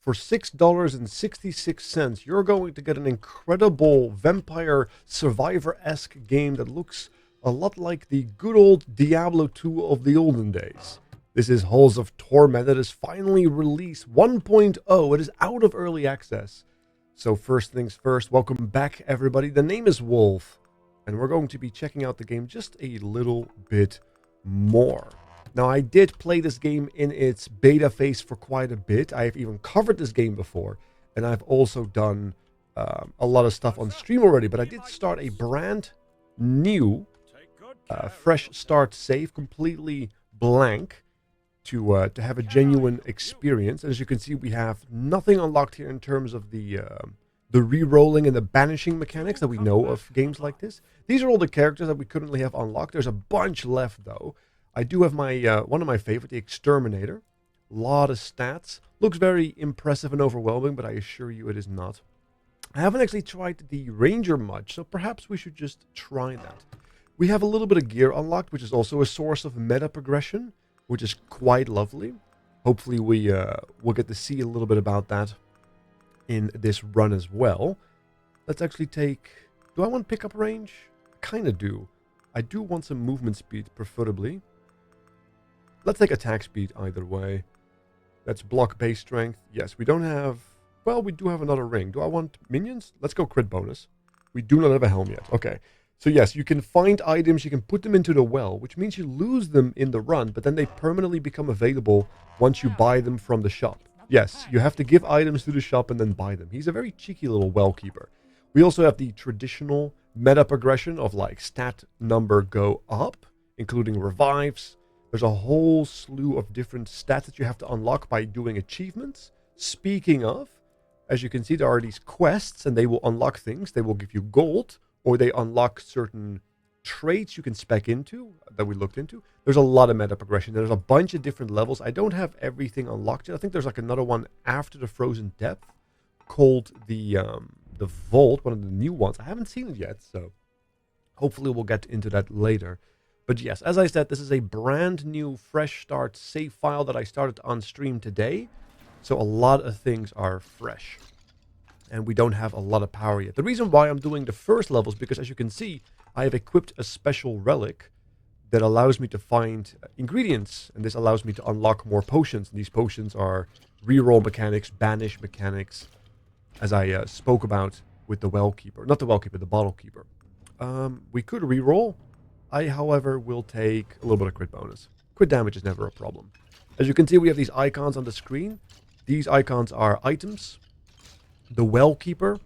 For $6.66, you're going to get an incredible vampire survivor-esque game that looks a lot like the good old Diablo 2 of the olden days. This is Halls of Torment that is finally released 1.0. It is out of early access. So first things first, welcome back everybody. The name is Wolf, and we're going to be checking out the game just a little bit more. Now, I did play this game in its beta phase for quite a bit. I have even covered this game before, and I've also done a lot of stuff on stream already, but I did start a brand new, fresh start save, completely blank, to have a genuine experience. As you can see, we have nothing unlocked here in terms of the re-rolling and the banishing mechanics that we know of games like this. These are all the characters that we currently have unlocked. There's a bunch left, though. I do have my one of my favorite, the Exterminator. A lot of stats. Looks very impressive and overwhelming, but I assure you it is not. I haven't actually tried the Ranger much, so perhaps we should just try that. We have a little bit of gear unlocked, which is also a source of meta progression, which is quite lovely. Hopefully we'll get to see a little bit about that in this run as well. Let's actually take... Do I want pickup range? I kind of do. I do want some movement speed, preferably. Let's take attack speed either way. That's block base strength. Yes, we don't have... Well, we do have another ring. Do I want minions? Let's go crit bonus. We do not have a helm yet. Okay. So yes, you can find items, you can put them into the well, which means you lose them in the run, but then they permanently become available once you buy them from the shop. Yes, you have to give items to the shop and then buy them. He's a very cheeky little well keeper. We also have the traditional meta progression of like stat number go up, including revives. There's a whole slew of different stats that you have to unlock by doing achievements. Speaking of, as you can see, there are these quests and they will unlock things. They will give you gold, or they unlock certain traits you can spec into that we looked into. There's a lot of meta progression. There's a bunch of different levels. I don't have everything unlocked yet. I think there's like another one after the Frozen Depth called the Vault, one of the new ones. I haven't seen it yet, so hopefully we'll get into that later. But yes, as I said, this is a brand new fresh start save file that I started on stream today. So a lot of things are fresh. And we don't have a lot of power yet. The reason why I'm doing the first level is because, as you can see, I have equipped a special relic that allows me to find ingredients. And this allows me to unlock more potions. And these potions are reroll mechanics, banish mechanics, as I spoke about with the well keeper. Not the well keeper, the bottle keeper. We could reroll. I, however, will take a little bit of crit bonus. Crit damage is never a problem. As you can see, we have these icons on the screen. These icons are items. The well keeper,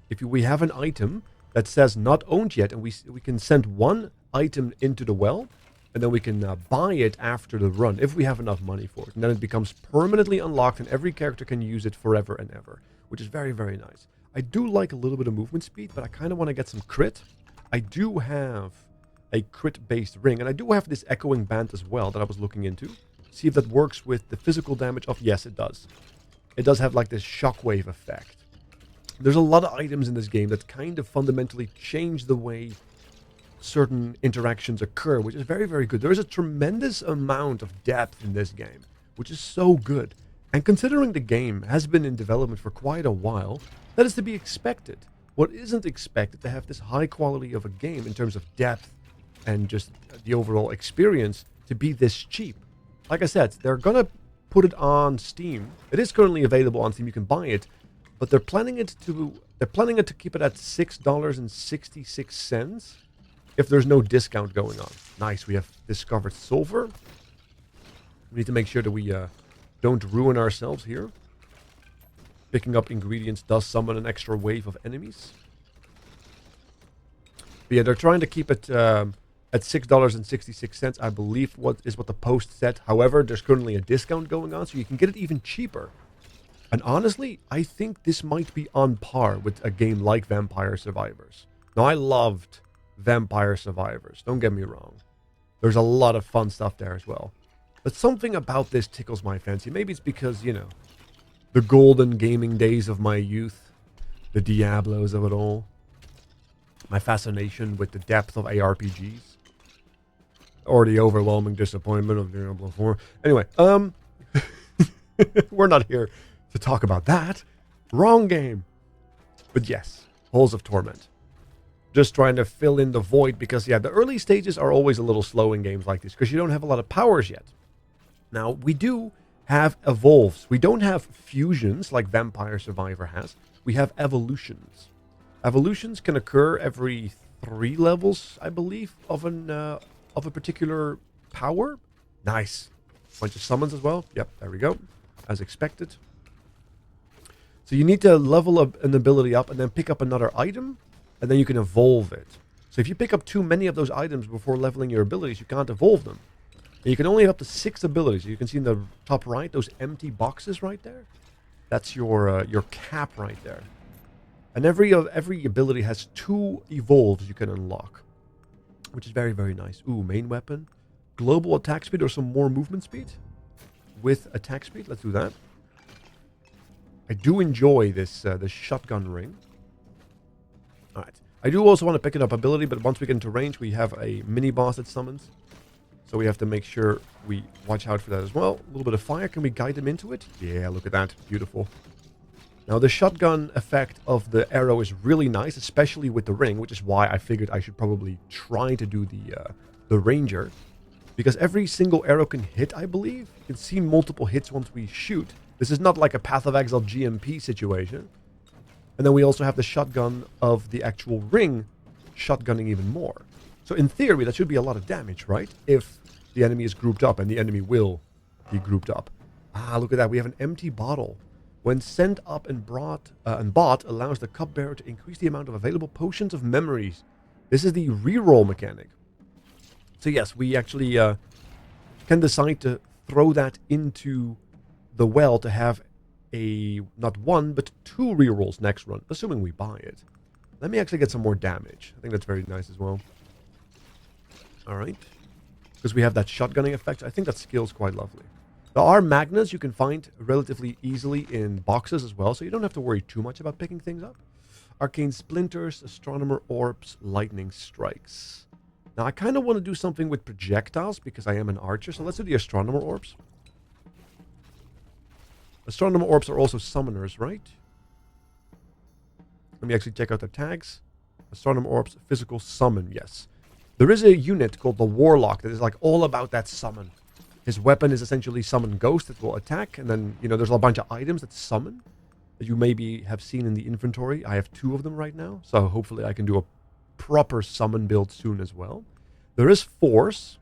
if we have an item that says not owned yet, and we can send one item into the well, and then we can buy it after the run if we have enough money for it. And then it becomes permanently unlocked, and every character can use it forever and ever, which is very, very nice. I do like a little bit of movement speed, but I kind of want to get some crit. I do have a crit-based ring, and I do have this echoing band as well that I was looking into. See if that works with the physical damage of... Yes, it does. It does have like this shockwave effect. There's a lot of items in this game that kind of fundamentally change the way certain interactions occur, which is very, very good. There is a tremendous amount of depth in this game, which is so good. And considering the game has been in development for quite a while, that is to be expected. What isn't expected to have this high quality of a game in terms of depth and just the overall experience to be this cheap. Like I said, they're gonna put it on Steam. It is currently available on Steam. You can buy it. But they're planning it to keep it at $6.66 if there's no discount going on. Nice, we have discovered silver. We need to make sure that we don't ruin ourselves here. Picking up ingredients does summon an extra wave of enemies. But yeah, they're trying to keep it at $6.66, I believe what the post said. However, there's currently a discount going on, so you can get it even cheaper. And honestly, I think this might be on par with a game like Vampire Survivors. Now, I loved Vampire Survivors, don't get me wrong. There's a lot of fun stuff there as well. But something about this tickles my fancy. Maybe it's because, you know, the golden gaming days of my youth, the Diablos of it all, my fascination with the depth of ARPGs, or the overwhelming disappointment of Diablo 4. Anyway, we're not here to talk about that. Wrong game. But yes, Halls of Torment. Just trying to fill in the void because, yeah, the early stages are always a little slow in games like this because you don't have a lot of powers yet. Now, we do have evolves. We don't have fusions like Vampire Survivor has. We have evolutions. Evolutions can occur every 3 levels, I believe, of a particular power. Nice. Bunch of summons as well. Yep, there we go. As expected. So you need to level up an ability up and then pick up another item, and then you can evolve it. So if you pick up too many of those items before leveling your abilities, you can't evolve them. And you can only have up to 6 abilities. You can see in the top right, those empty boxes right there. That's your cap right there. And every ability has 2 evolves you can unlock, which is very, very nice. Ooh, main weapon. Global attack speed or some more movement speed with attack speed. Let's do that. I do enjoy this shotgun ring. All right. I do also want to pick it up ability, but once we get into range, we have a mini boss that summons. So we have to make sure we watch out for that as well. A little bit of fire. Can we guide them into it? Yeah, look at that. Beautiful. Now, the shotgun effect of the arrow is really nice, especially with the ring, which is why I figured I should probably try to do the ranger. Because every single arrow can hit, I believe. You can see multiple hits once we shoot. This is not like a Path of Exile GMP situation. And then we also have the shotgun of the actual ring shotgunning even more. So in theory, that should be a lot of damage, right? If the enemy is grouped up, and the enemy will be grouped up. Ah, look at that. We have an empty bottle. When sent up and bought, allows the cupbearer to increase the amount of available potions of memories. This is the reroll mechanic. So yes, we actually can decide to throw that into the well to have a, not 1, but 2 rerolls next run, assuming we buy it. Let me actually get some more damage. I think that's very nice as well. Alright. Because we have that shotgunning effect. I think that skill's quite lovely. There are magnets you can find relatively easily in boxes as well, so you don't have to worry too much about picking things up. Arcane Splinters, Astronomer Orbs, Lightning Strikes. Now, I kind of want to do something with projectiles because I am an archer, so let's do the Astronomer Orbs. Astronomer Orbs are also summoners, right? Let me actually check out the tags. Astronomer Orbs, physical summon, yes. There is a unit called the Warlock that is like all about that summon. His weapon is essentially summon ghost that will attack, and then, you know, there's a bunch of items that summon that you maybe have seen in the inventory. I have 2 of them right now, so hopefully I can do a proper summon build soon as well. There is Force,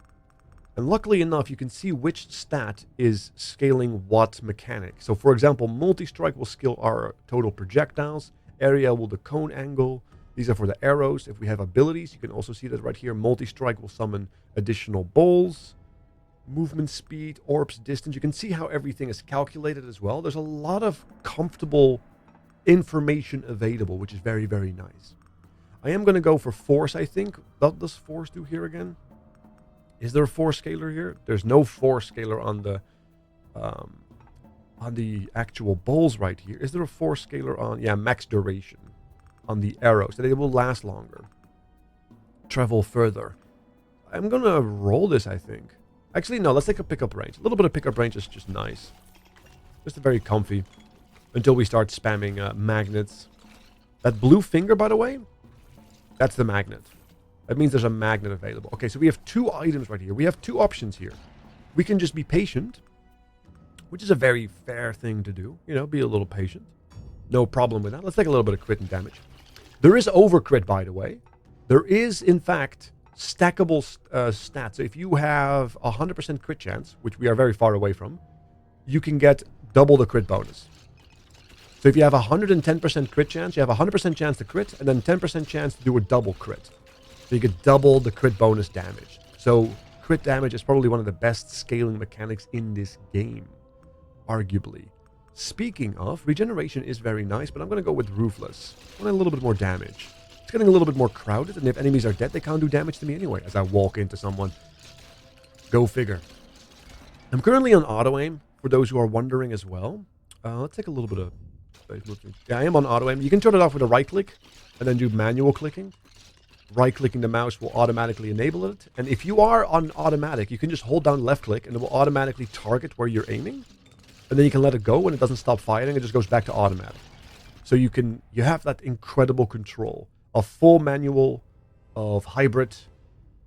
and luckily enough, you can see which stat is scaling what mechanic. So, for example, Multi-Strike will scale our total projectiles. Area will the cone angle. These are for the arrows. If we have abilities, you can also see that right here. Multi-Strike will summon additional bowls. Movement speed, orbs, distance. You can see how everything is calculated as well. There's a lot of comfortable information available, which is very, very nice. I am going to go for Force, I think. What does Force do here again? Is there a Force scaler here? There's no Force scaler on the actual bowls right here. Is there a Force scaler on, yeah, max duration on the arrows, so they will last longer. Travel further. I'm going to roll this, I think. Actually, no, let's take a pickup range. A little bit of pickup range is just nice. Just very comfy. Until we start spamming magnets. That blue finger, by the way, that's the magnet. That means there's a magnet available. Okay, so we have 2 items right here. We have 2 options here. We can just be patient, which is a very fair thing to do. You know, be a little patient. No problem with that. Let's take a little bit of crit and damage. There is overcrit, by the way. There is, in fact, stackable stats. So if you have 100% crit chance, which we are very far away from, you can get double the crit bonus. So if you have 110% crit chance, you have 100% chance to crit, and then 10% chance to do a double crit. So you get double the crit bonus damage. So crit damage is probably one of the best scaling mechanics in this game, arguably. Speaking of, regeneration is very nice, but I'm going to go with Ruthless. I want a little bit more damage. It's getting a little bit more crowded, and if enemies are dead, they can't do damage to me anyway as I walk into someone. Go figure. I'm currently on auto-aim, for those who are wondering as well. Let's take a little bit of space. Yeah, I am on auto-aim. You can turn it off with a right-click, and then do manual clicking. Right-clicking the mouse will automatically enable it. And if you are on automatic, you can just hold down left-click, and it will automatically target where you're aiming. And then you can let it go when it doesn't stop firing. It just goes back to automatic. So you have that incredible control of full manual, of hybrid,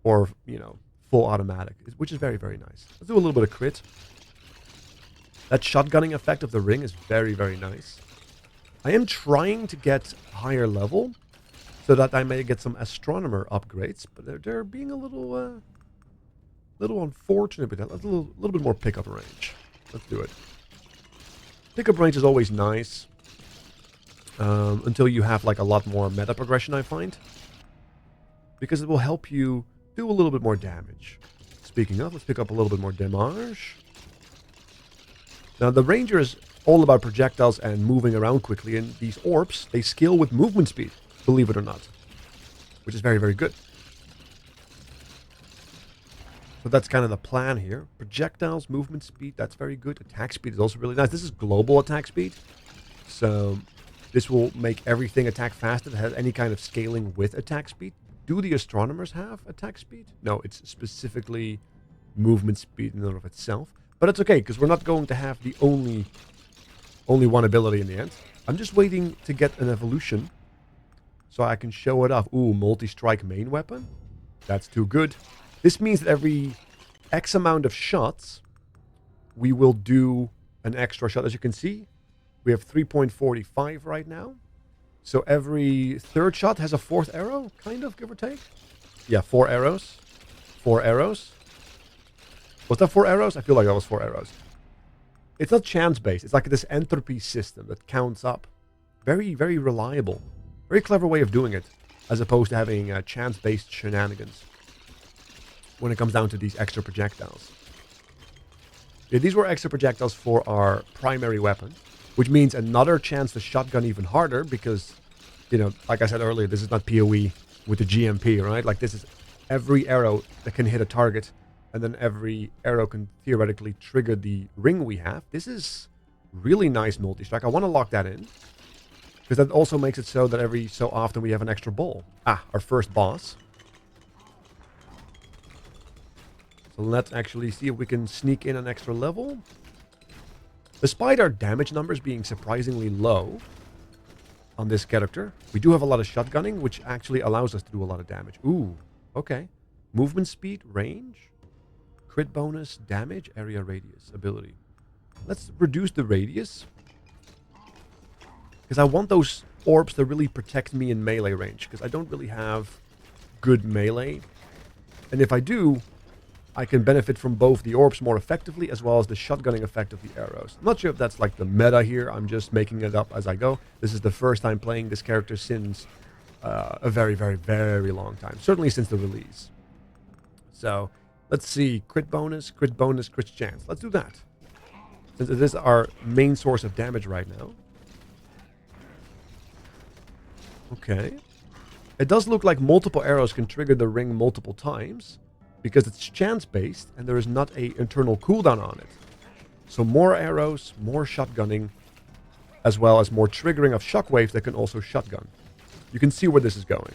or, full automatic, which is very, very nice. Let's do a little bit of crit. That shotgunning effect of the ring is very, very nice. I am trying to get higher level so that I may get some astronomer upgrades, but they're being a little unfortunate with that. Let's a little bit more pickup range. Let's do it. Pickup range is always nice. Until you have like a lot more meta progression, I find. Because it will help you do a little bit more damage. Speaking of, let's pick up a little bit more damage. Now the ranger is all about projectiles and moving around quickly, and these orbs, they scale with movement speed, believe it or not. Which is very, very good. So that's kind of the plan here. Projectiles, movement speed, that's very good. Attack speed is also really nice. This is global attack speed. So this will make everything attack faster that has any kind of scaling with attack speed. Do the astronomers have attack speed? No, it's specifically movement speed in and of itself. But it's okay, because we're not going to have the only one ability in the end. I'm just waiting to get an evolution so I can show it off. Ooh, multi-strike main weapon. That's too good. This means that every X amount of shots, we will do an extra shot. As you can see, we have 3.45 right now. So every third shot has a fourth arrow, kind of, give or take. Yeah, 4 arrows. 4 arrows. Was that 4 arrows? I feel like that was 4 arrows. It's not chance-based. It's like this entropy system that counts up. Very, very reliable. Very clever way of doing it, as opposed to having chance-based shenanigans when it comes down to these extra projectiles. Yeah, these were extra projectiles for our primary weapon, which means another chance to shotgun even harder because, like I said earlier, this is not PoE with the GMP, right? Like this is every arrow that can hit a target, and then every arrow can theoretically trigger the ring we have. This is really nice multi-strike. I want to lock that in, because that also makes it so that every so often we have an extra ball. Our first boss. So let's actually see if we can sneak in an extra level. Despite our damage numbers being surprisingly low on this character, we do have a lot of shotgunning, which actually allows us to do a lot of damage. Ooh, okay. Movement speed, range, crit bonus, damage, area radius, ability. Let's reduce the radius, because I want those orbs to really protect me in melee range, because I don't really have good melee. And if I do, I can benefit from both the orbs more effectively as well as the shotgunning effect of the arrows. I'm not sure if that's like the meta here. I'm just making it up as I go. This is the first time playing this character since a very, very, very long time. Certainly since the release. So let's see. Crit bonus, crit chance. Let's do that. Since it is our main source of damage right now. Okay. It does look like multiple arrows can trigger the ring multiple times, because it's chance-based and there is not an internal cooldown on it. So more arrows, more shotgunning, as well as more triggering of shockwaves that can also shotgun. You can see where this is going.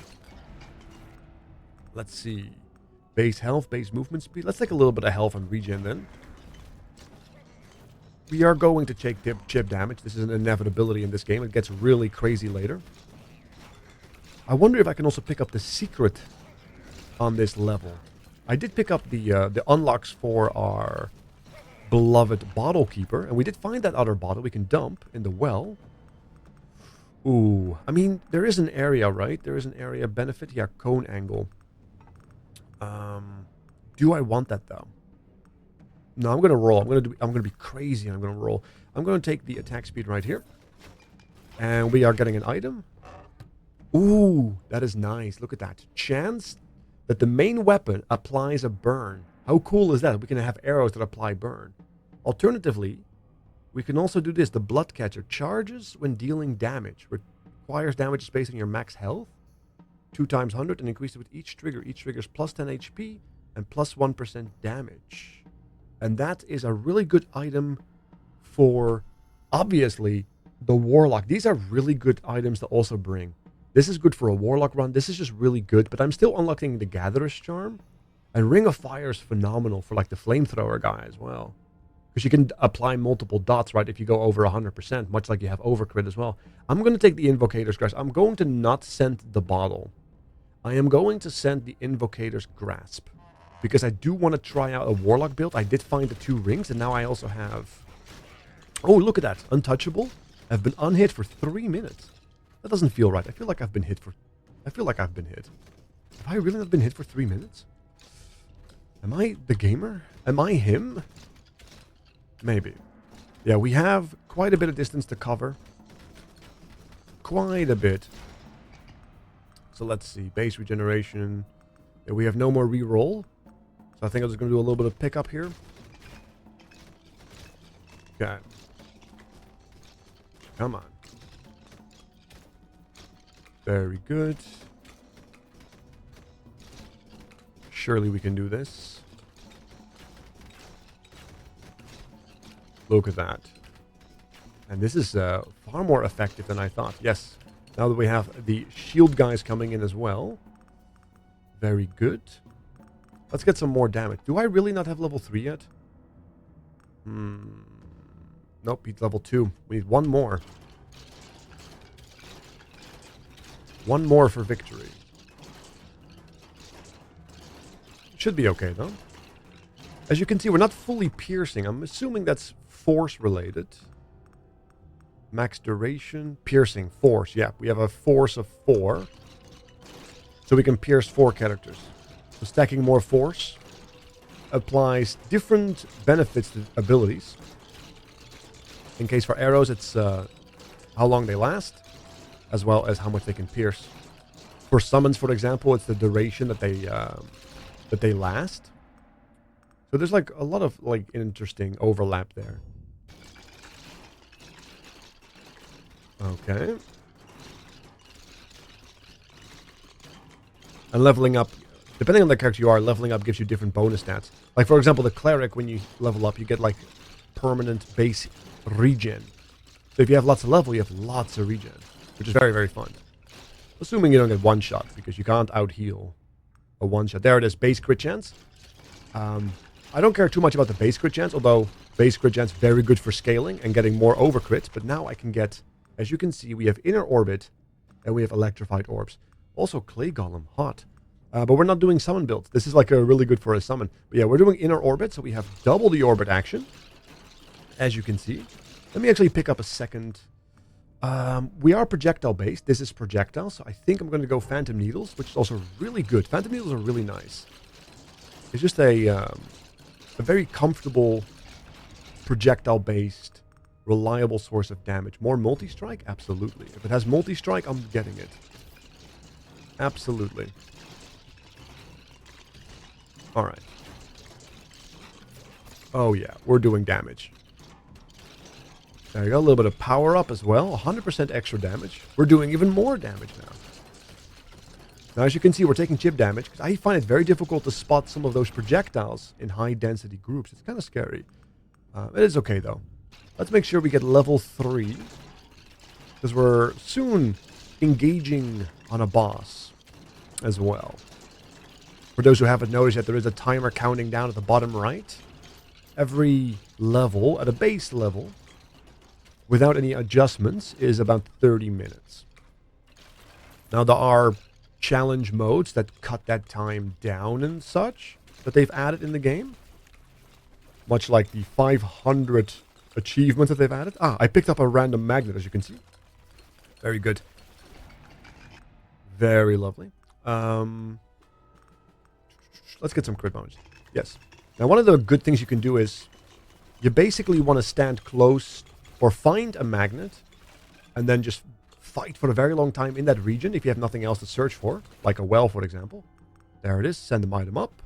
Let's see. Base health, base movement speed. Let's take a little bit of health and regen then. We are going to take chip damage. This is an inevitability in this game. It gets really crazy later. I wonder if I can also pick up the secret on this level. I did pick up the unlocks for our beloved bottle keeper, and we did find that other bottle we can dump in the well. Ooh, I mean, there is an area, right? There is an area benefit. Yeah, cone angle. Do I want that though? No, I'm gonna roll. I'm gonna be crazy. I'm gonna roll. I'm gonna take the attack speed right here, and we are getting an item. Ooh, that is nice. Look at that chance that the main weapon applies a burn. How cool is that? We can have arrows that apply burn. Alternatively, we can also do this. The blood catcher charges when dealing damage. Requires damage based on your max health. 2 times 100 and increases with each trigger. Each trigger is plus 10 HP and plus 1% damage. And that is a really good item for, obviously, the Warlock. These are really good items to also bring. This is good for a Warlock run. This is just really good, but I'm still unlocking the Gatherer's Charm. And Ring of Fire is phenomenal for like the Flamethrower guy as well. Because you can apply multiple dots, right, if you go over 100%, much like you have overcrit as well. I'm going to take the Invocator's Grasp. I'm going to not send the bottle. I am going to send the Invocator's Grasp. Because I do want to try out a Warlock build. I did find the 2 rings, and now I also have... Oh, look at that. Untouchable. I've been unhit for 3 minutes. That doesn't feel right. I feel like I've been hit for... I feel like I've been hit. Have I really not been hit for 3 minutes? Am I the gamer? Am I him? Maybe. Yeah, we have quite a bit of distance to cover. Quite a bit. So let's see. Base regeneration. Yeah, we have no more reroll. So I think I'm just going to do a little bit of pickup here. Okay. Come on. Very good. Surely we can do this. Look at that. And this is far more effective than I thought. Yes. Now that we have the shield guys coming in as well. Very good. Let's get some more damage. Do I really not have level 3 yet? Nope, he's level 2. We need one more. One more for victory. Should be okay, though. As you can see, we're not fully piercing. I'm assuming that's force related. Max duration. Piercing. Force. Yeah, we have a force of 4. So we can pierce 4 characters. So stacking more force applies different benefits to abilities. In case for arrows, it's how long they last, as well as how much they can pierce. For summons, for example, it's the duration that they last. So there's like a lot of like interesting overlap there. Okay. And leveling up, depending on the character you are, leveling up gives you different bonus stats. Like, for example, the cleric, when you level up, you get like permanent base regen. So if you have lots of level, you have lots of regen, which is very, very fun. Assuming you don't get one shot, because you can't out heal a one shot. There it is, base crit chance. I don't care too much about the base crit chance, although base crit chance very good for scaling and getting more over crits. But now I can get, as you can see, we have inner orbit and we have electrified orbs. Also clay golem, hot. But we're not doing summon builds. This is like a really good for a summon. But yeah, we're doing inner orbit, so we have double the orbit action, as you can see. Let me actually pick up a second. We are projectile based. This is projectile, so I think I'm going to go phantom needles, which is also really good. Phantom needles are really nice. It's just a very comfortable projectile based, reliable source of damage. More multi-strike? Absolutely. If it has multi-strike, I'm getting it. Absolutely. Alright. Oh yeah, we're doing damage. There you go, a little bit of power up as well. 100% extra damage. We're doing even more damage now. Now, as you can see, we're taking chip damage, because I find it very difficult to spot some of those projectiles in high-density groups. It's kind of scary. It is okay, though. Let's make sure we get level 3, because we're soon engaging on a boss as well. For those who haven't noticed yet, there is a timer counting down at the bottom right. Every level, at a base level, without any adjustments, is about 30 minutes. Now, there are challenge modes that cut that time down and such that they've added in the game. Much like the 500 achievements that they've added. Ah, I picked up a random magnet, as you can see. Very good. Very lovely. Let's get some crit bonus. Yes. Now, one of the good things you can do is you basically want to stand close or find a magnet and then just fight for a very long time in that region if you have nothing else to search for, like a well, for example. There it is. Send an item up.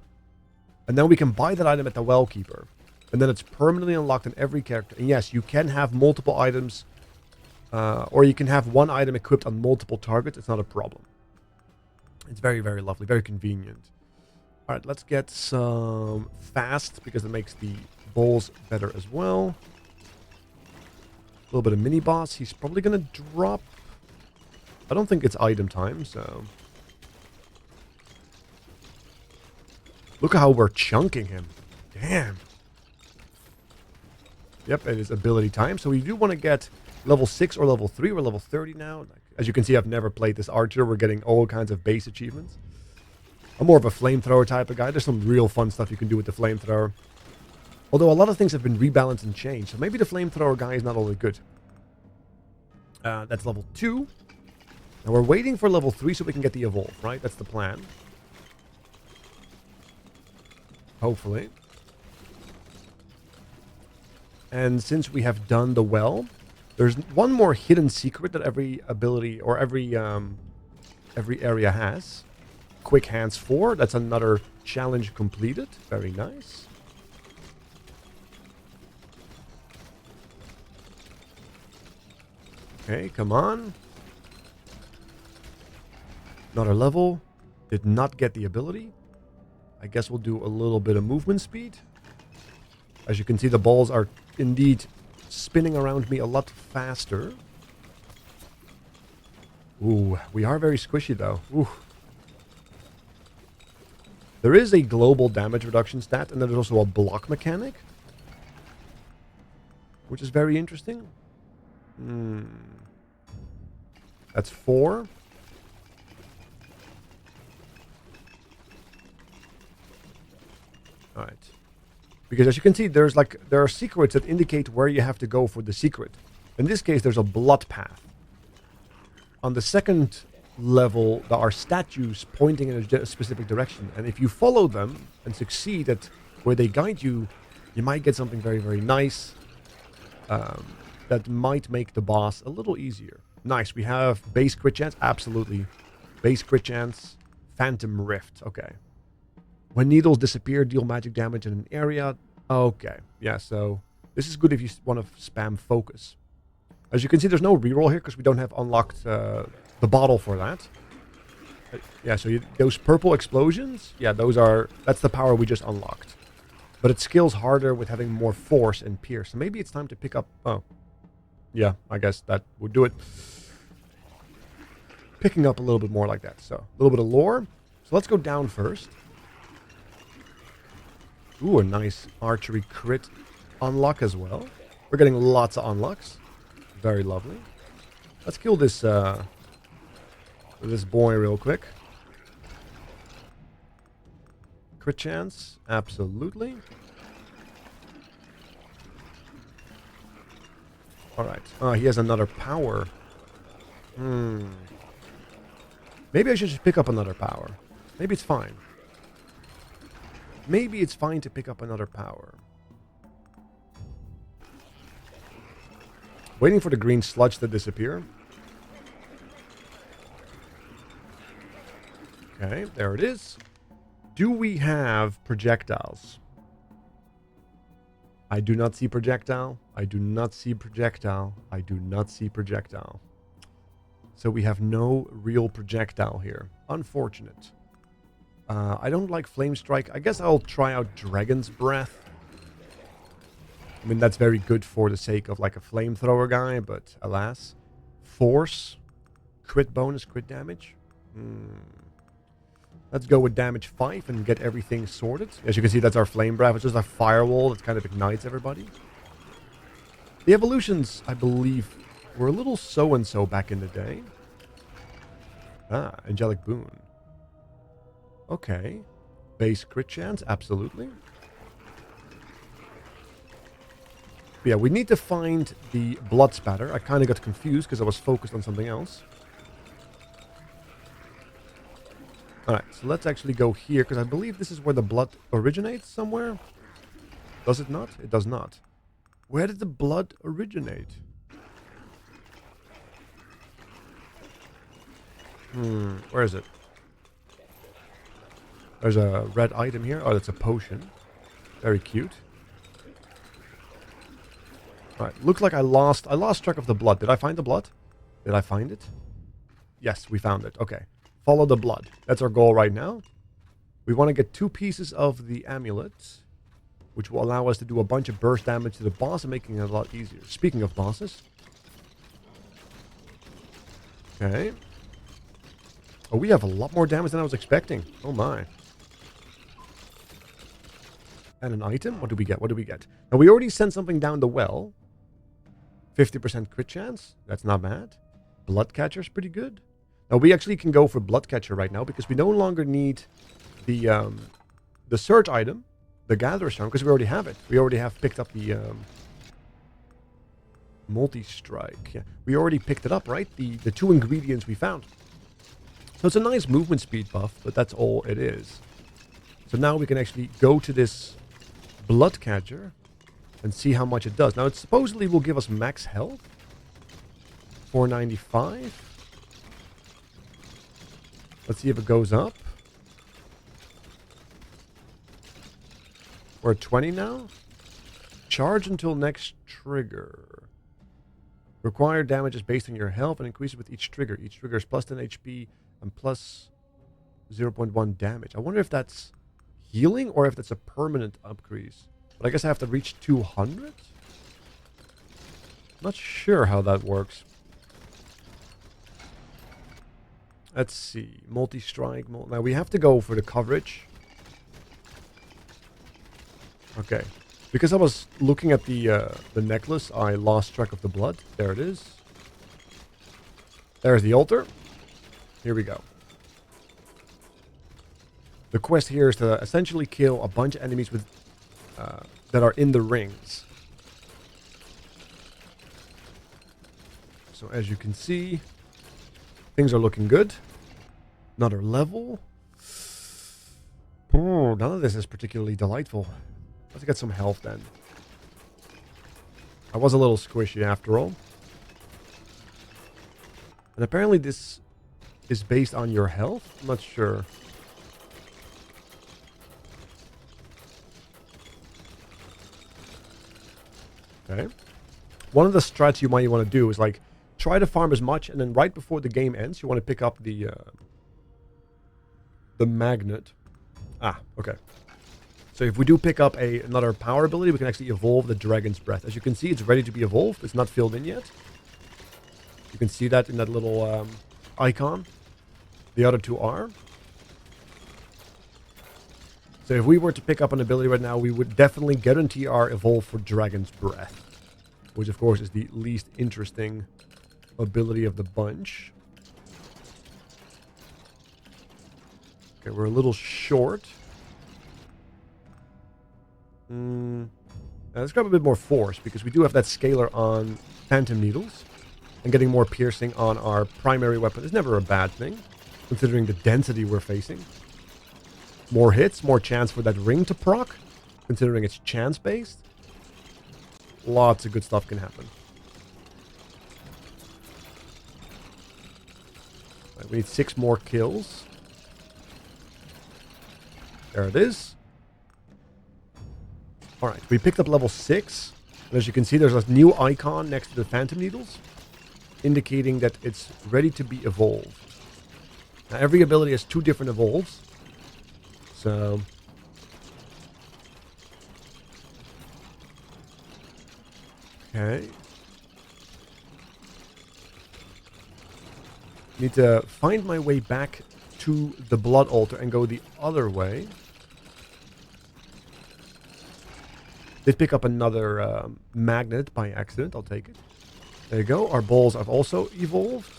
And then we can buy that item at the well keeper. And then it's permanently unlocked in every character. And yes, you can have multiple items, or you can have one item equipped on multiple targets. It's not a problem. It's very, very lovely. Very convenient. All right, let's get some fast, because it makes the bowls better as well. A little bit of mini boss. He's probably going to drop. I don't think it's item time, so. Look at how we're chunking him. Damn. Yep, it is ability time. So we do want to get level 6 or level 3. We're level 30 now. As you can see, I've never played this archer. We're getting all kinds of base achievements. I'm more of a flamethrower type of guy. There's some real fun stuff you can do with the flamethrower. Although a lot of things have been rebalanced and changed. So maybe the flamethrower guy is not all that good. That's level 2. Now we're waiting for level 3 so we can get the evolve, right? That's the plan. Hopefully. And since we have done the well, there's one more hidden secret that every ability or every area has. Quick hands 4. That's another challenge completed. Very nice. Okay, come on. Another level. Did not get the ability. I guess we'll do a little bit of movement speed. As you can see, the balls are indeed spinning around me a lot faster. Ooh, we are very squishy though. Ooh. There is a global damage reduction stat, and then there's also a block mechanic, which is very interesting. That's 4. Alright. Because as you can see, there are secrets that indicate where you have to go for the secret. In this case, there's a blood path. On the second level, there are statues pointing in a specific direction. And if you follow them and succeed at where they guide you, you might get something very, very nice. That might make the boss a little easier. Nice, we have base crit chance. Absolutely. Base crit chance. Phantom Rift. Okay. When needles disappear, deal magic damage in an area. Okay. Yeah, so this is good if you want to spam focus. As you can see, there's no reroll here because we don't have unlocked the bottle for that. Yeah, so those purple explosions, yeah, that's the power we just unlocked. But it scales harder with having more force and pierce. So maybe it's time to pick up... Oh. Yeah, I guess that would do it. Picking up a little bit more like that. So, a little bit of lore. So let's go down first. Ooh, a nice archery crit unlock as well. We're getting lots of unlocks. Very lovely. Let's kill this boy real quick. Crit chance, absolutely. Alright. He has another power. Maybe I should just pick up another power. Maybe it's fine. Maybe it's fine to pick up another power. Waiting for the green sludge to disappear. Okay, there it is. Do we have projectiles? I do not see projectile. I do not see projectile. I do not see projectile. So we have no real projectile here. Unfortunate. I don't like Flame Strike. I guess I'll try out Dragon's Breath. I mean, that's very good for the sake of like a flamethrower guy, but alas. Force. Crit bonus, crit damage. Let's go with damage 5 and get everything sorted. As you can see, that's our Flame Breath. It's just a firewall that kind of ignites everybody. The evolutions, I believe, were a little so-and-so back in the day. Angelic Boon. Okay. Base crit chance, absolutely. But yeah, we need to find the blood spatter. I kind of got confused because I was focused on something else. Alright, so let's actually go here, because I believe this is where the blood originates somewhere. Does it not? It does not. Where did the blood originate? Where is it? There's a red item here. Oh, that's a potion. Very cute. Alright, looks like I lost track of the blood. Did I find the blood? Did I find it? Yes, we found it. Okay. Follow the blood. That's our goal right now. We want to get 2 pieces of the amulet, which will allow us to do a bunch of burst damage to the boss and making it a lot easier. Speaking of bosses. Okay. Oh, we have a lot more damage than I was expecting. Oh my. And an item? What do we get? What do we get? Now, we already sent something down the well. 50% crit chance. That's not bad. Bloodcatcher's pretty good. Now, we actually can go for Bloodcatcher right now because we no longer need the search item, the Gatherer Stone, because we already have it. We already have picked up the multi-strike. Yeah, we already picked it up, right? The 2 ingredients we found. So it's a nice movement speed buff, but that's all it is. So now we can actually go to this Bloodcatcher and see how much it does. Now, it supposedly will give us max health. 495. Let's see if it goes up. We're at 20 now. Charge until next trigger. Required damage is based on your health and increases with each trigger. Each trigger is plus 10 HP and plus 0.1 damage. I wonder if that's healing or if that's a permanent increase. But I guess I have to reach 200? Not sure how that works. Let's see. Multi-strike. Now we have to go for the coverage. Okay. Because I was looking at the necklace, I lost track of the blood. There it is. There's the altar. Here we go. The quest here is to essentially kill a bunch of enemies with that are in the rings. So as you can see, things are looking good. Another level. Oh, none of this is particularly delightful. Let's get some health then. I was a little squishy after all. And apparently this is based on your health. I'm not sure. Okay. One of the strats you might want to do is like try to farm as much, and then right before the game ends, you want to pick up the magnet. Ah, okay. So if we do pick up another power ability, we can actually evolve the Dragon's Breath. As you can see, it's ready to be evolved. It's not filled in yet. You can see that in that little icon. The other two are. So if we were to pick up an ability right now, we would definitely guarantee our evolve for Dragon's Breath. Which of course is the least interesting ability of the bunch. Okay, we're a little short. Let's grab a bit more force, because we do have that scalar on Phantom Needles. And getting more piercing on our primary weapon is never a bad thing, considering the density we're facing. More hits, more chance for that ring to proc, considering it's chance-based. Lots of good stuff can happen. Right, we need 6 more kills. There it is. Alright, we picked up level 6. And as you can see, there's a new icon next to the Phantom Needles, indicating that it's ready to be evolved. Now, every ability has 2 different evolves. So okay. Need to find my way back to the blood altar and go the other way. Did pick up another magnet by accident. I'll take it. There you go. Our balls have also evolved.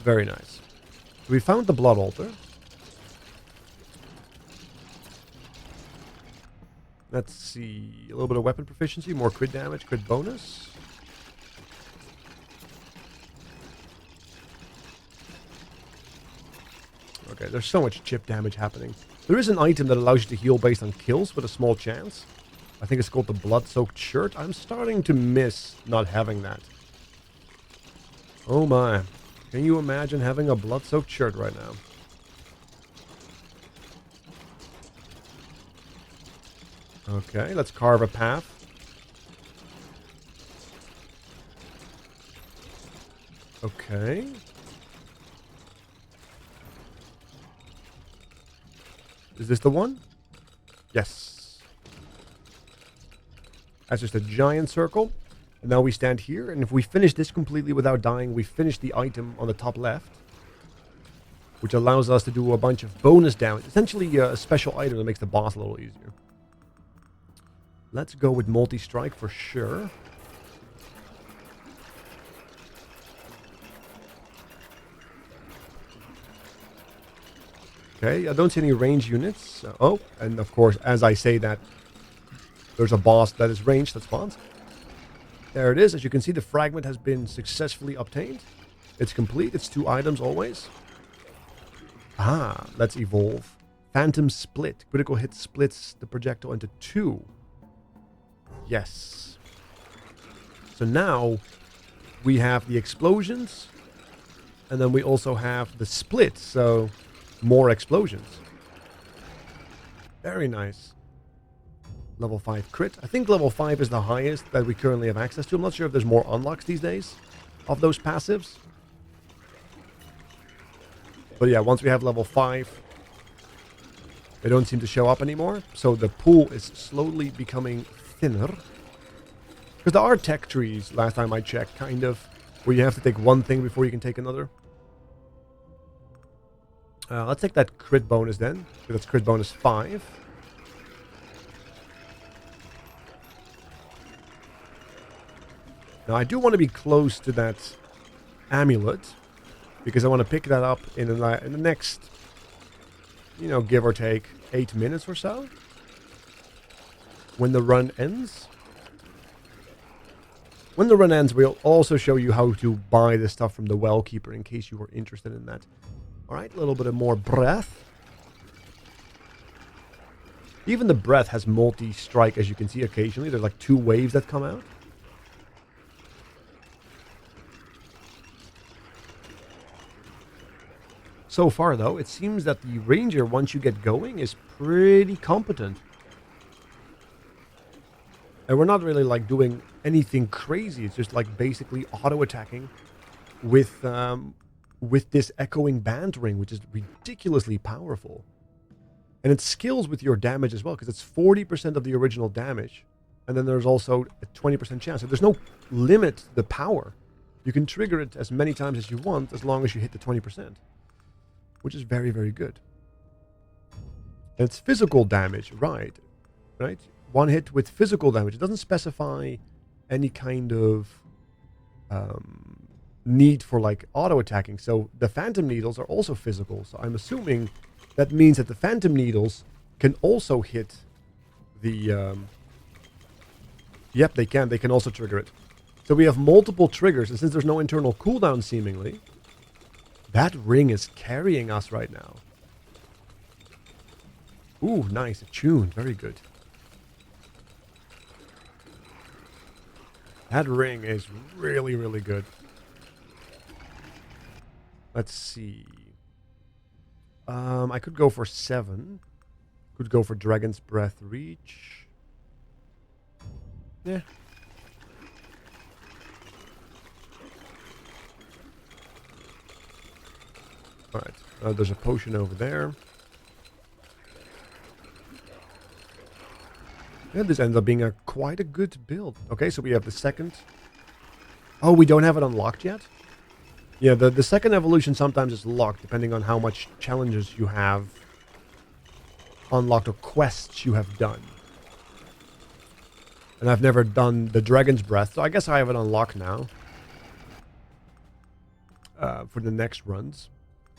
Very nice. We found the blood altar. Let's see. A little bit of weapon proficiency, more crit damage, crit bonus. Okay, there's so much chip damage happening. There is an item that allows you to heal based on kills with a small chance. I think it's called the Blood-Soaked Shirt. I'm starting to miss not having that. Oh my. Can you imagine having a blood-soaked shirt right now? Okay, let's carve a path. Okay. Is this the one? Yes. That's just a giant circle. And now we stand here, and if we finish this completely without dying, we finish the item on the top left. which allows us to do a bunch of bonus damage. Essentially a special item that makes the boss a little easier. Let's go with multi-strike for sure. Okay, I don't see any range units. Oh, and of course, as I say that, there's a boss that is ranged that spawns. There it is. As you can see, the fragment has been successfully obtained. It's complete. It's 2 items always. Ah, let's evolve. Phantom Split. Critical hit splits the projectile into 2. Yes. So now we have the explosions. And then we also have the split. So more explosions. Very nice. Level 5 crit. I think level 5 is the highest that we currently have access to. I'm not sure if there's more unlocks these days of those passives. But yeah, once we have level 5, they don't seem to show up anymore. So the pool is slowly becoming thinner. Because there are tech trees, last time I checked, kind of, where you have to take one thing before you can take another. Let's take that crit bonus then. That's crit bonus 5. Now I do want to be close to that amulet, because I want to pick that up in the next, give or take 8 minutes or so. When the run ends. When the run ends, we'll also show you how to buy the stuff from the well keeper in case you were interested in that. Alright, a little bit of more breath. Even the breath has multi-strike, as you can see occasionally. There's like 2 waves that come out. So far, though, it seems that the ranger, once you get going, is pretty competent. And we're not really like doing anything crazy. It's just like basically auto-attacking with this echoing band ring, which is ridiculously powerful. And it scales with your damage as well, because it's 40% of the original damage. And then there's also a 20% chance. So there's no limit to the power. You can trigger it as many times as you want, as long as you hit the 20%. Which is very, very good. And it's physical damage, right? Right? One hit with physical damage. It doesn't specify any kind of need for like auto-attacking. So the phantom needles are also physical. So I'm assuming that means that the phantom needles can also hit the... Yep, they can. They can also trigger it. So we have multiple triggers. And since there's no internal cooldown seemingly, that ring is carrying us right now. Ooh, nice. Attuned. Very good. That ring is really, really good. Let's see. I could go for 7. Could go for Dragon's Breath Reach. Yeah. Alright, there's a potion over there. Yeah, this ends up being quite a good build. Okay, so we have the second. Oh, we don't have it unlocked yet? Yeah, the second evolution sometimes is locked, depending on how much challenges you have unlocked or quests you have done. And I've never done the Dragon's Breath, so I guess I have it unlocked now. For the next runs.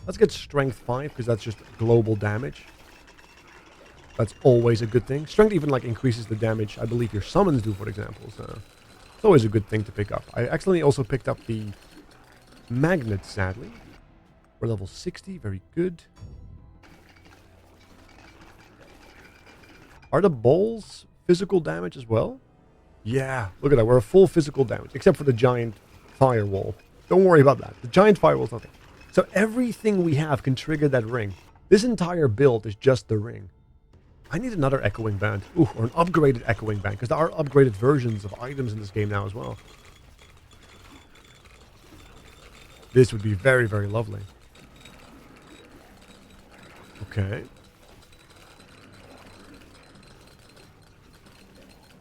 Let's get Strength 5, because that's just global damage. That's always a good thing. Strength even like increases the damage I believe your summons do, for example. So it's always a good thing to pick up. I accidentally also picked up the magnet, sadly. We're level 60, very good. Are the bowls physical damage as well? Yeah, look at that. We're a full physical damage, except for the giant firewall. Don't worry about that. The giant firewall's nothing. So everything we have can trigger that ring. This entire build is just the ring. I need another echoing band. Ooh, or an upgraded echoing band, because there are upgraded versions of items in this game now as well. This would be very, very lovely. Okay.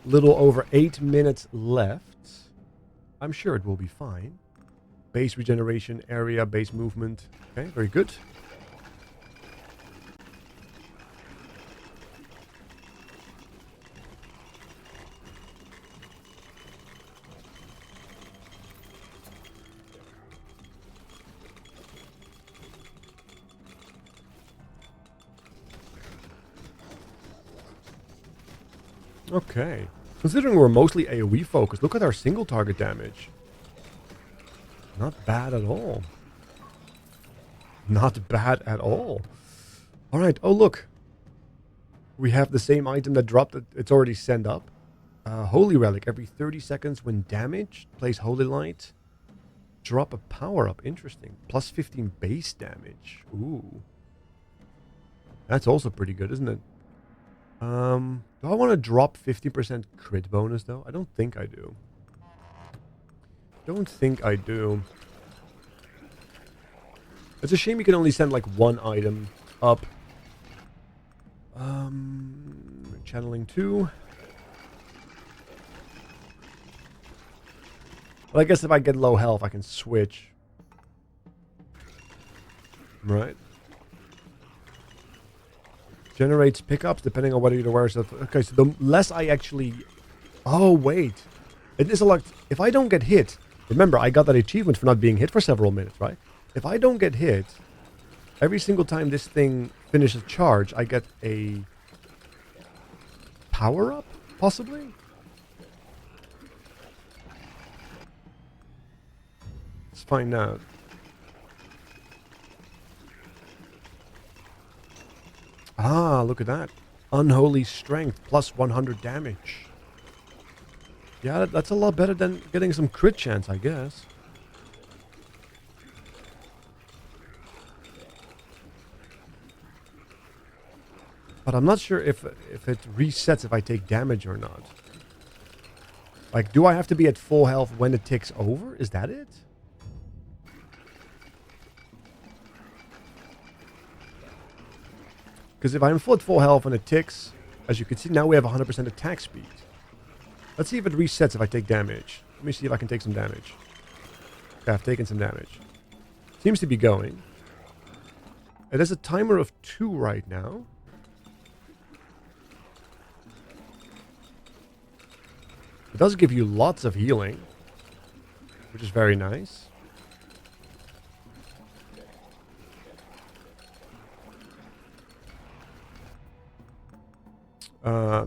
Little over 8 minutes left. I'm sure it will be fine. Base regeneration, area, base movement. Okay, very good. Okay. Considering we're mostly AoE focused, look at our single target damage. Not bad at all. Not bad at all. Alright, oh look. We have the same item that dropped. It's already sent up. Holy Relic. Every 30 seconds when damaged, place Holy Light. Drop a power-up. Interesting. Plus 15 base damage. Ooh. That's also pretty good, isn't it? Do I want to drop 50% crit bonus, though? I don't think I do. Don't think I do. It's a shame you can only send, like, one item up. Channeling 2. Well, I guess if I get low health, I can switch. Right. Generates pickups depending on whether you're aware of. Okay, so the less I actually... Oh, wait. It is a lot... If I don't get hit... Remember, I got that achievement for not being hit for several minutes, right? If I don't get hit, every single time this thing finishes charge, I get a... power-up, possibly? Let's find out. Ah, look at that. Unholy Strength, plus 100 damage. Yeah, that's a lot better than getting some crit chance, I guess. But I'm not sure if it resets if I take damage or not. Like, do I have to be at full health when it ticks over? Is that it? Because if I'm at full health and it ticks, as you can see, now we have 100% attack speed. Let's see if it resets if I take damage. Let me see if I can take some damage. Okay, I've taken some damage. Seems to be going. It has a timer of 2 right now. It does give you lots of healing, which is very nice.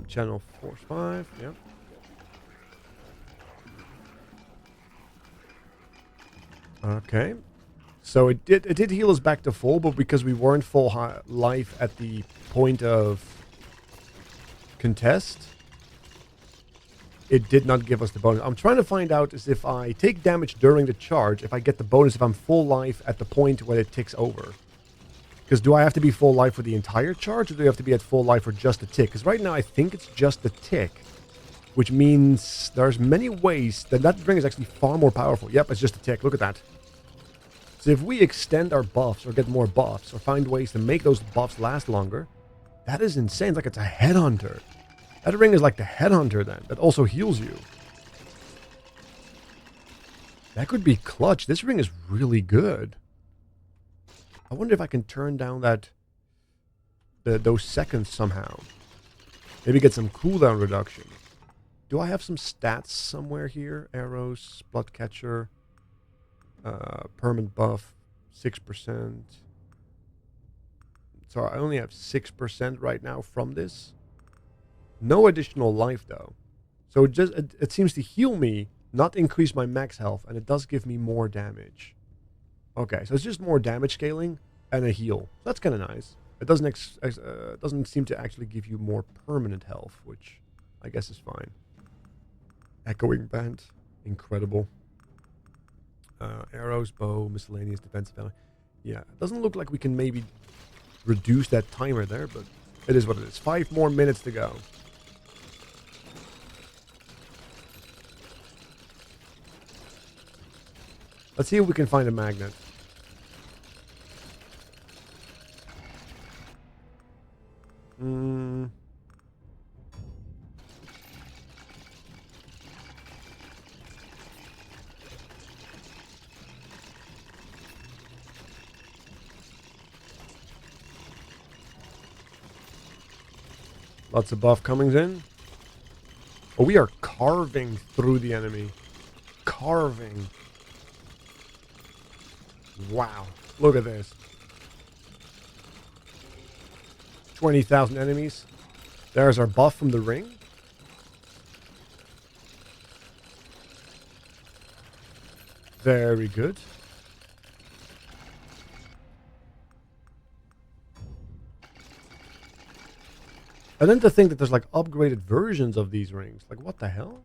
Channel Force 5, yep. Okay. So it did heal us back to full, but because we weren't full life at the point of contest, it did not give us the bonus. I'm trying to find out is if I take damage during the charge, if I get the bonus if I'm full life at the point when it ticks over. Because do I have to be full life for the entire charge, or do I have to be at full life for just the tick? Because right now I think it's just the tick, which means there's many ways that ring is actually far more powerful. Yep, it's just a tick. Look at that. So if we extend our buffs or get more buffs or find ways to make those buffs last longer, that is insane. It's like it's a headhunter. That ring is like the headhunter then, that also heals you. That could be clutch. This ring is really good. I wonder if I can turn down those seconds somehow. Maybe get some cooldown reduction. Do I have some stats somewhere here? Arrows, blood catcher, permanent buff, 6%. So I only have 6% right now from this. No additional life though. So it seems to heal me, not increase my max health, and it does give me more damage. Okay, so it's just more damage scaling and a heal. That's kind of nice. It doesn't seem to actually give you more permanent health, which I guess is fine. Echoing Band, incredible. Arrows, bow, miscellaneous defensive value. Yeah, it doesn't look like we can maybe reduce that timer there, but it is what it is. 5 more minutes to go. Let's see if we can find a magnet. Lots of buff coming in. Oh, we are carving through the enemy. Carving. Wow. Look at this. 20,000 enemies. There's our buff from the ring. Very good. And then to think that there's like upgraded versions of these rings. Like what the hell?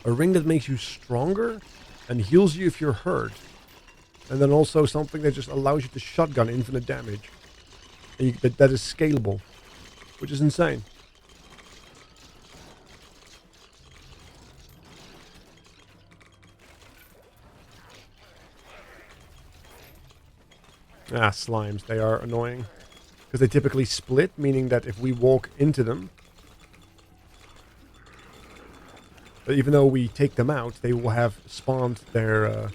A ring that makes you stronger and heals you if you're hurt. And then also something that just allows you to shotgun infinite damage. And that is scalable. Which is insane. Ah, slimes. They are annoying. Because they typically split, meaning that if we walk into them, but even though we take them out, they will have spawned their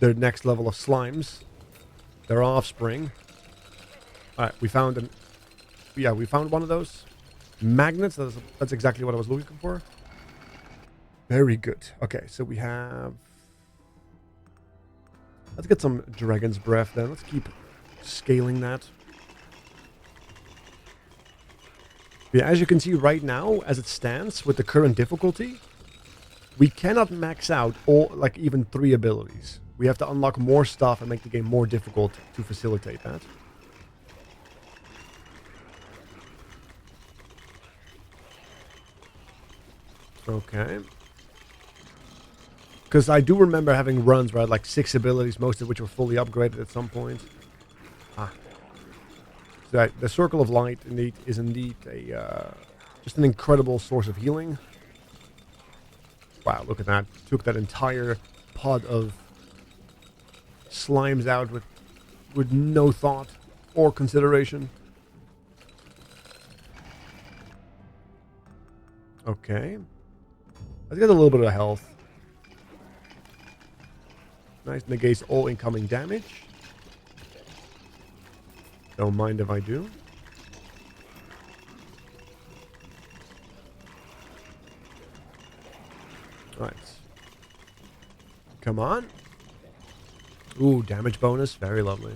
next level of slimes, their offspring. All right, we found we found one of those magnets. That's exactly what I was looking for. Very good. Okay, so we have. Let's get some dragon's breath then. Let's keep scaling that. Yeah, as you can see right now, as it stands with the current difficulty, we cannot max out like even 3 abilities. We have to unlock more stuff and make the game more difficult to facilitate that. Okay. Because I do remember having runs where I had like 6 abilities, most of which were fully upgraded at some point. So the Circle of Light is indeed just an incredible source of healing. Wow, look at that. Took that entire pod of slimes out with no thought or consideration. Okay. Let's get a little bit of health. Nice, negates all incoming damage. Don't mind if I do. Alright. Come on. Ooh, damage bonus. Very lovely.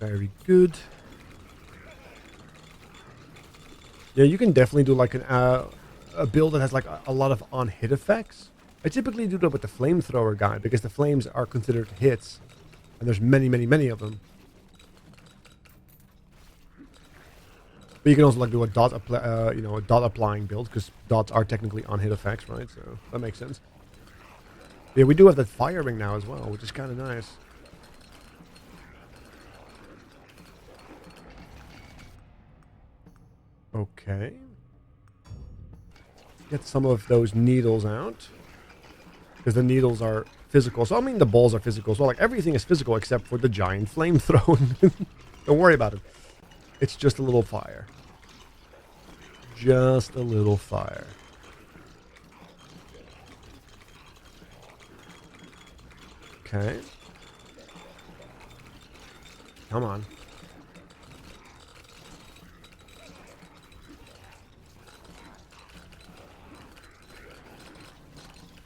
Very good. Yeah, you can definitely do like a build that has like a lot of on-hit effects. I typically do that with the flamethrower guy because the flames are considered hits, and there's many, many, many of them. But you can also like do a dot, a dot applying build because dots are technically on-hit effects, right? So that makes sense. Yeah, we do have that fire ring now as well, which is kind of nice. Okay. Get some of those needles out. Because the needles are physical. So, I mean, the balls are physical. So, like, everything is physical except for the giant flamethrower. Don't worry about it. It's just a little fire. Just a little fire. Okay. Come on.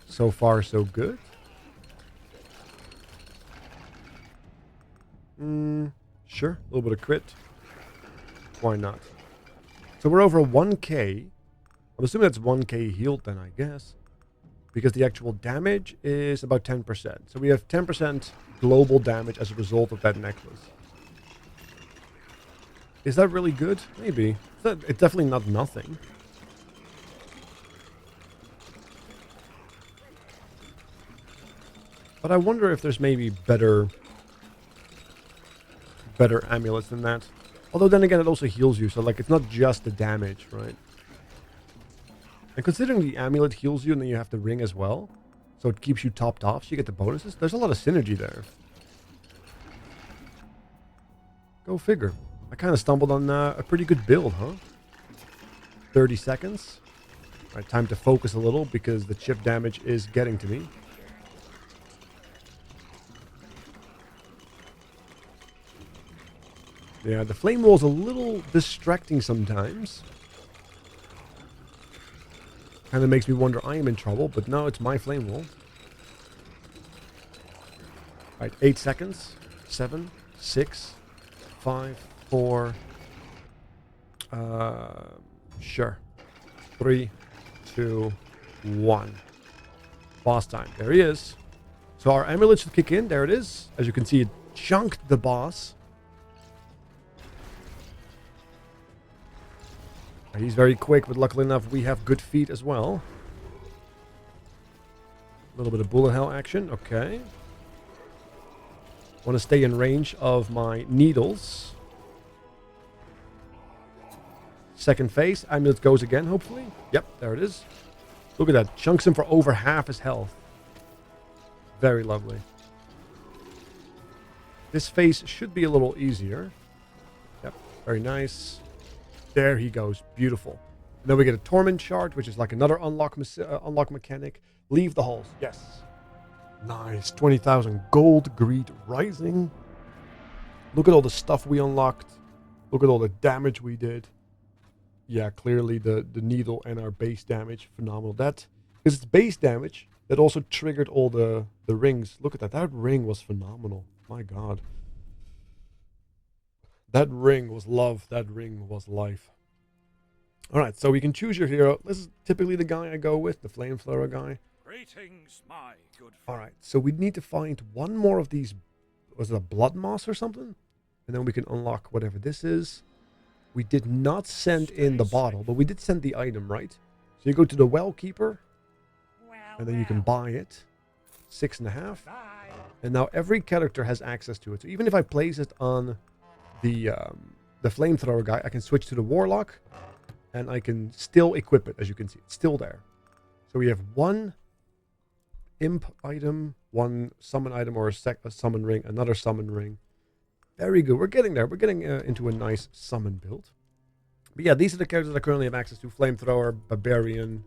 So far, so good. Sure. A little bit of crit. Why not? So we're over 1k. I'm assuming that's 1k healed then, I guess. Because the actual damage is about 10%. So we have 10% global damage as a result of that necklace. Is that really good? Maybe. It's definitely not nothing. But I wonder if there's maybe better amulets than that. Although then again, it also heals you. So like, it's not just the damage, right? And considering the amulet heals you and then you have the ring as well. So it keeps you topped off. So you get the bonuses. There's a lot of synergy there. Go figure. I kind of stumbled on a pretty good build, huh? 30 seconds. All right, time to focus a little because the chip damage is getting to me. Yeah, the flame wall's a little distracting sometimes. Kind of makes me wonder I am in trouble, but no, it's my flame wall. Alright, 8 seconds. 7, 6, 5, 4, Sure. 3, 2, 1. Boss time. There he is. So our amulet should kick in. There it is. As you can see, it chunked the boss. He's very quick, but luckily enough, we have good feet as well. A little bit of bullet hell action. Okay. Want to stay in range of my needles. Second phase. Amulet goes again, hopefully. Yep, there it is. Look at that. Chunks him for over half his health. Very lovely. This phase should be a little easier. Yep, very nice. There he goes. Beautiful. And then we get a torment shard, which is like another unlock mechanic. Leave the halls. Yes. Nice. 20,000 gold. Greed rising. Look at all the stuff we unlocked. Look at all the damage we did. Yeah, clearly the needle and our base damage. Phenomenal. That, because it's base damage, that also triggered all the rings. Look at that. That ring was phenomenal. My God. That ring was love. That ring was life. Alright, so we can choose your hero. This is typically the guy I go with, the flamethrower guy. Greetings, my good friend. Alright, so we need to find one more of these. Was it a blood moss or something? And then we can unlock whatever this is. We did not send in the bottle, but we did send the item, right? So you go to the well keeper, and then you can buy it. 6.5. And now every character has access to it. So even if I place it on the flamethrower guy, I can switch to the warlock, and I can still equip it. As you can see, it's still there. So we have one imp item, one summon item, or a summon ring, another summon ring. Very good. We're getting there. We're getting into a nice summon build. But yeah, these are the characters that I currently have access to: flamethrower, barbarian,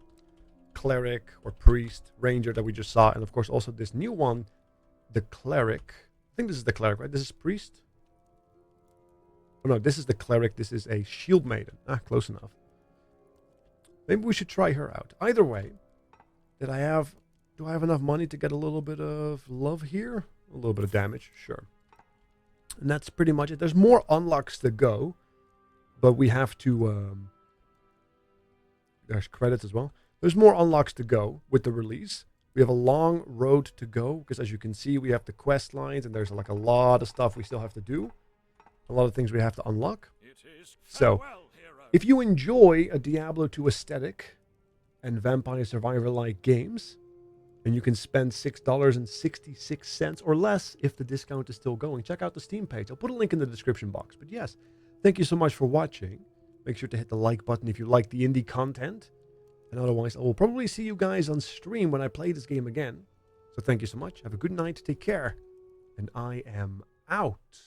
cleric or priest, ranger that we just saw, and of course also this new one, the cleric. I think this is the cleric, right? This is priest. Oh no, this is the cleric. This is a shield maiden. Ah, close enough. Maybe we should try her out. Either way, do I have enough money to get a little bit of love here? A little bit of damage, sure. And that's pretty much it. There's more unlocks to go, but we have to, there's credits as well. There's more unlocks to go with the release. We have a long road to go, because as you can see, we have the quest lines, and there's like a lot of stuff we still have to do. A lot of things we have to unlock. So, if you enjoy a Diablo 2 aesthetic and Vampire Survivor-like games, and you can spend $6.66 or less if the discount is still going, check out the Steam page. I'll put a link in the description box. But yes, thank you so much for watching. Make sure to hit the like button if you like the indie content. And otherwise, I will probably see you guys on stream when I play this game again. So thank you so much. Have a good night. Take care. And I am out.